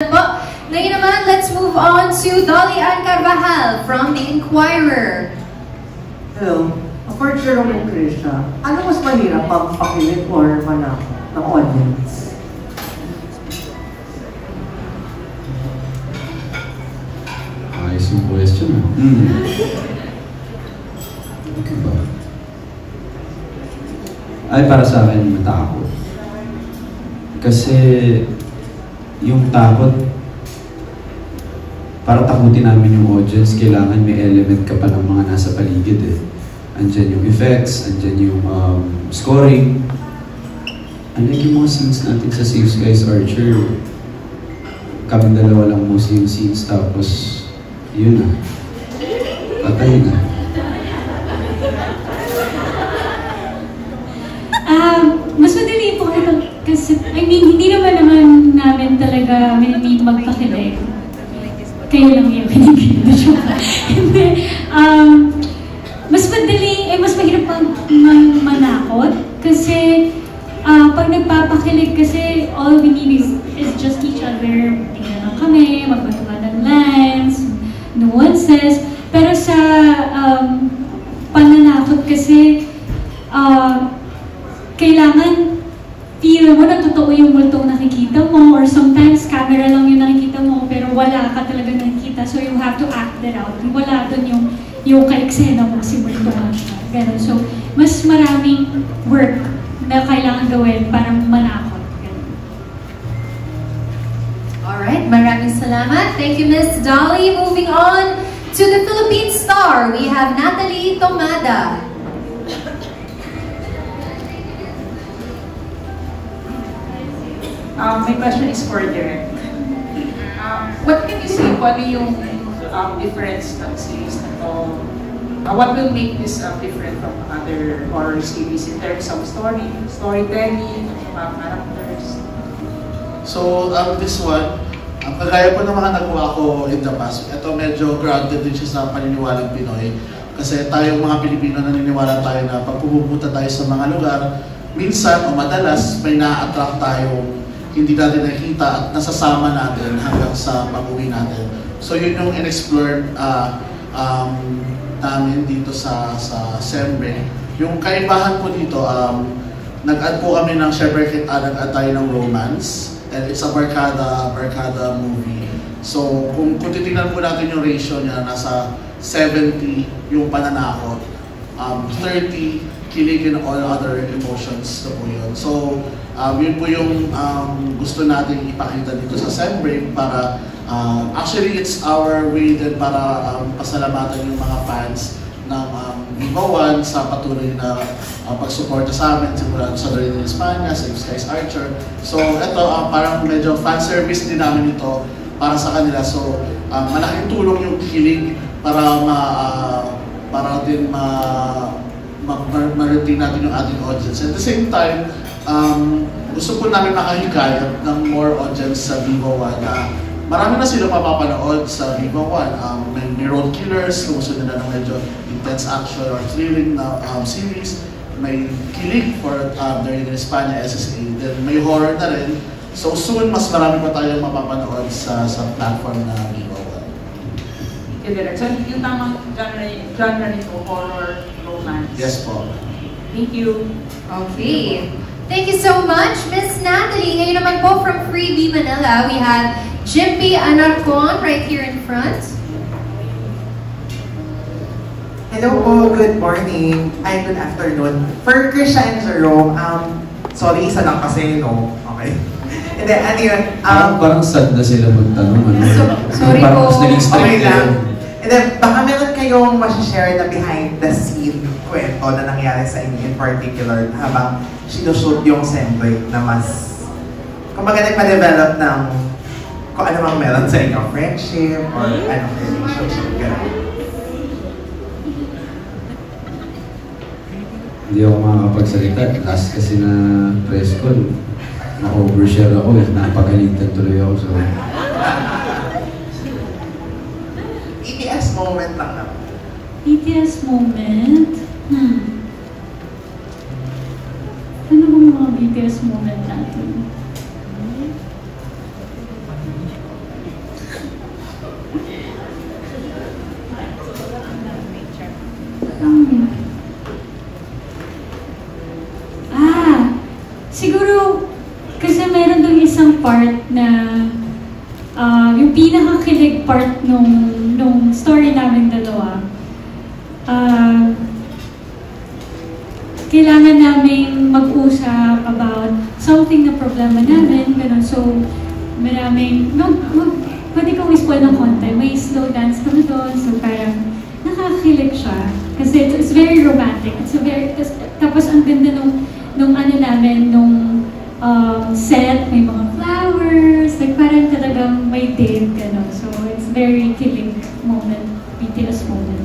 salamat po. Ngayon naman, let's move on to Dolly Ann Carvajal from The Inquirer. Hello. For Jerome and Krisha, ano mas mahirap pagpakilit or manakot ng audience? Ayos yung question. Okay ba? Ay, para sa akin, matakot. Kasi yung takot, para takutin namin yung audience, kailangan may element ka pa ng mga nasa paligid eh. Andyan yung effects, andyan yung scoring. Unlike yung mga scenes natin sa Safe Skies Archer, kami dalawa lang mostly yung scenes, tapos yun na. Patay na. Mas madali po ito kasi, hindi naman namin talaga may magpakilig. Kayo lang yung pinigil. Hindi. Mas madali, mas mahirap pang manakot kasi pag nagpapakilig kasi all we need is just each other. Tingnan lang kami, magbatuhan ng lines, nuances. Pero sa pananakot kasi kailangan feel mo na totoo yung multong nakikita mo, or sometimes camera lang yung nakikita mo pero wala ka talaga nakikita, so you have to act that out. Wala dun yung ka-eksena mo kasi multo nga siya. Ganun. So, mas maraming work na kailangan gawin para manakot. Ganun. Alright, maraming salamat. Thank you, Miss Dolly. Moving on to the Philippine star, we have Natalie Tomada. My question is for Derek. What can you say kung ano yung difference ng series na to? What will make this different from other horror series in terms of storytelling, mga characters? So, this one, kagaya po ng mga nagawa ko in the past, ito medyo grounded din siya sa paniniwalang Pinoy. Kasi tayong mga Pilipino naniniwala tayo na pag pupunta tayo sa mga lugar, minsan o madalas may na-attract tayong hindi natin nakikita at nasasama natin hanggang sa pag-uwi natin. So yun yung in-explore namin dito sa Sembre. Yung kaibahan po dito, nag-add po kami ng syempre nag-add tayo ng romance, and it's a barkada movie. So kung titingnan po natin yung ratio niya, nasa 70 yung pananakot, 30 kilig and all other emotions na po yun. So, yun po yung gusto natin ipakita dito sa Sembre para actually it's our way din para pasalamatan yung mga fans ng Viva One sa patuloy na pagsuporta sa amin simula sa Dolly Ann Espana, Safe Skies Archer. So, ito parang medyo fan service din namin ito para sa kanila. So, malaking tulong yung kilig para ma-retain natin yung ating audience. At the same time, gusto po namin makahikayat ng more audience sa Viva One na marami na sila mapapanood sa Viva One. May road killers, kung gusto nila ng medyo intense action or thrilling na series. May kilig for Dolly Ann Espana, SSA. Then may horror na rin. So soon, mas marami pa tayong mapapanood sa platform na Viva One. So yung tamang genre nito, horror, romance. Yes po. Thank you. Okay. Thank you so much, Miss Natalie. Ngayon naman po from Freebie Manila, we have Jimpy Anarcon right here in front. Hello po, good morning. Ay, good afternoon. For Krisha and Jerome, sorry, isa lang kasi, no? Okay. And then, ano yun? Parang sad na sila magtanong. Sorry parang po. mas naging straight Okay lang. And then, baka meron kayong masishare na behind the scene kwento na nangyari sa inyo in particular habang sinushoot yung Sembre na mas, kumbaga nagpa-develop ng kung ano mang meron sa inyo, friendship or anong relationship, gano'n. Hindi ako makakapagsalita. Last kasi na press con, na-overshare ako eh. Napagalitan tuloy ako. So, ETS moment lang na. ETS moment? Ano bang mga BTS moment natin? part na yung pinakakilig part nung story namin dalawa. Kailangan namin mag-usap about something na problema namin, gano'n. So, maraming, pwede kong i-spoil ng konti. May slow dance kami doon, so parang nakakakilig siya. Kasi it's very romantic. Tapos ang ganda nung ano namin, nung set, may mga flowers, like parang talagang may date, gano'n. So, it's very kilig moment, BTS moment.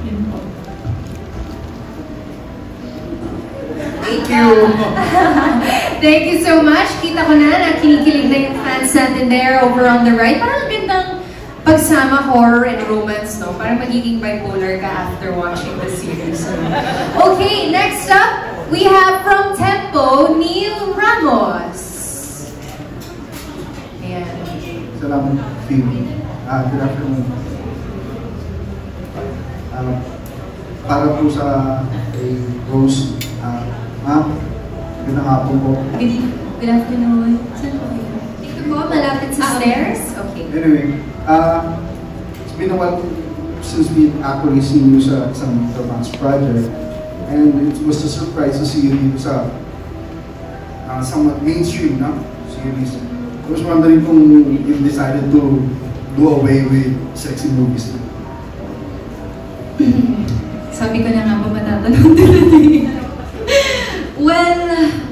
Yun po. Thank you! Thank you so much. Kita ko na kinikilig na yung fans natin there over on the right. Parang gandang pagsama horror and romance, no? Parang magiging bipolar ka after watching the series. Okay, next up, we have from Tempo, Neil Ramos. Ayan. Salamat, Phil. Good afternoon. Para po sa Rose, ma'am, good hapon po. Good afternoon. Saan po kayo? Dito po, malapit sa stairs? Okay. Anyway, it's been a while since we actually seen you sa isang romance project, and it was a surprise to see you dito sa somewhat mainstream na series. I was wondering kung you decided to do away with sexy movies. Sabi ko na nga ba matatanong tuloy. Well,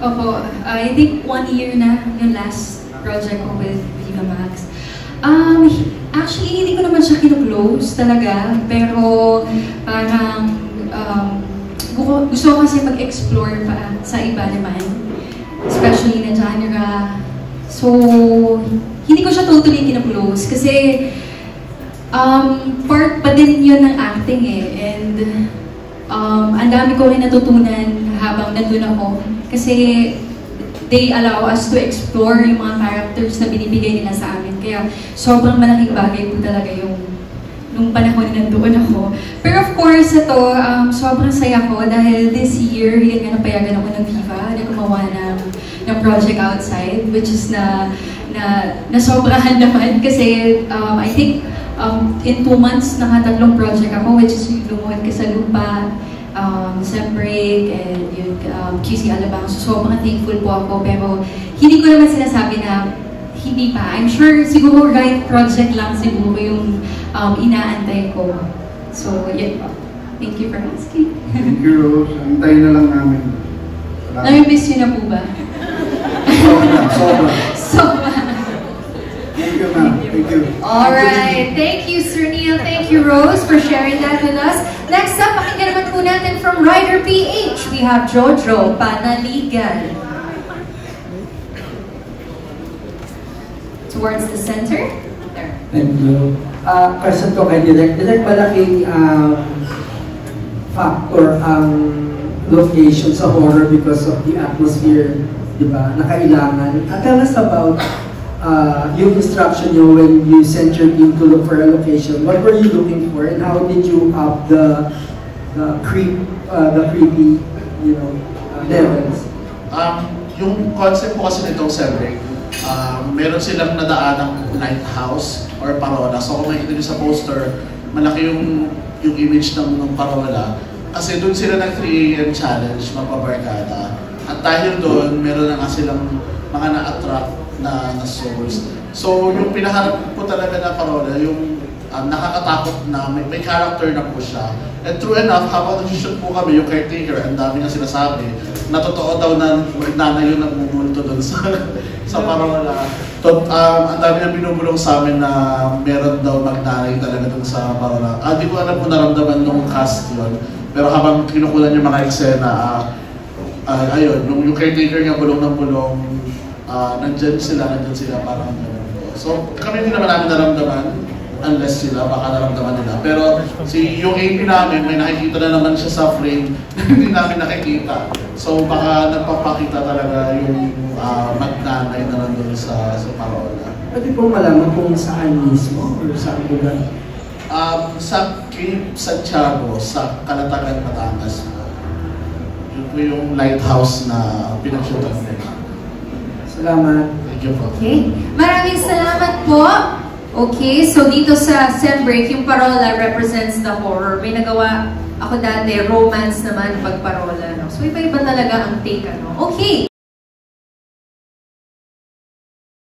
opo, I think 1 year na yung last project ko with Viva Max. Actually, hindi ko naman siya kino-close talaga, pero parang gusto ko kasi mag-explore pa sa iba naman, especially na genre. So, hindi ko siya totally kino-close kasi part pa din yun ng acting eh, and ang dami ko rin natutunan habang nandun ako kasi they allow us to explore yung mga characters na binibigay nila sa amin. Kaya sobrang malaking bagay po talaga yung nung panahon na nandoon ako. Pero of course, ito, sobrang saya ko dahil this year, yun nga napayagan ako ng Viva na gumawa ng project outside, which is na sobrahan naman kasi I think in 2 months, nakatatlong project ako, which is yung Lumuhod Ka sa Lupa, Break, and yung QC Alabang. So sobrang thankful po ako, pero hindi ko naman sinasabi na hindi pa. I'm sure siguro right project lang siguro yung inaantay ko. So, yeah po. Thank you for asking. Thank you, Rose. Antayin na lang namin. Nami-miss yun na po ba? Sobra. Thank you, ma'am. Thank you. Alright. Thank you, Sir Neil. Thank you, Rose, for sharing that with us. Next up, pakinggan naman po natin from Rider PH. We have Jojo Panaligan. Towards the center. There. Thank you. Question ko kay Direk. Direk, malaking factor ang location sa horror because of the atmosphere, di ba, na kailangan. Tell us about yung instruction nyo when you sent your team to look for a location. What were you looking for, and how did you up the creepy, levels? Yung concept po kasi nitong Celebrate, meron silang nadaanang lighthouse or parola. So kung makikita nyo sa poster, malaki yung image ng parola. Kasi doon sila nag 3 AM challenge, magpabarkada. At dahil doon, meron na nga silang mga na-attract na souls. So yung pinaharap po talaga na parola, yung nakakatakot na may character na po siya. And true enough, habang nag-shoot po kami, yung caretaker, ang dami nga sinasabi, na totoo daw na nanay yung nagmumulto doon sa parola. Ang dami na binubulong sa amin na meron daw magnanay talaga doon sa parola. Di ko alam kung naramdaman nung cast yun. Pero habang kinukulan yung mga eksena, ayun, yung caretaker niya bulong ng bulong, nandyan sila parang so kami hindi naman namin naramdaman unless sila, baka naramdaman nila. Pero yung AP namin, may nakikita na naman siya sa frame na hindi namin nakikita. So baka nagpapakita talaga yung magnanay na nandun sa parola. Pwede po malaman kung saan mismo or saan lugar? Sa Cape Santiago, sa Calatagan, Batangas. Yun po yung lighthouse na pinag-shootan nila. Salamat. Thank you po. Okay. Maraming salamat po. Okay, so dito sa Sembreak, yung parola represents the horror. May nagawa ako dati, romance naman pag parola. No? So iba-iba talaga ang take. Ano? Okay.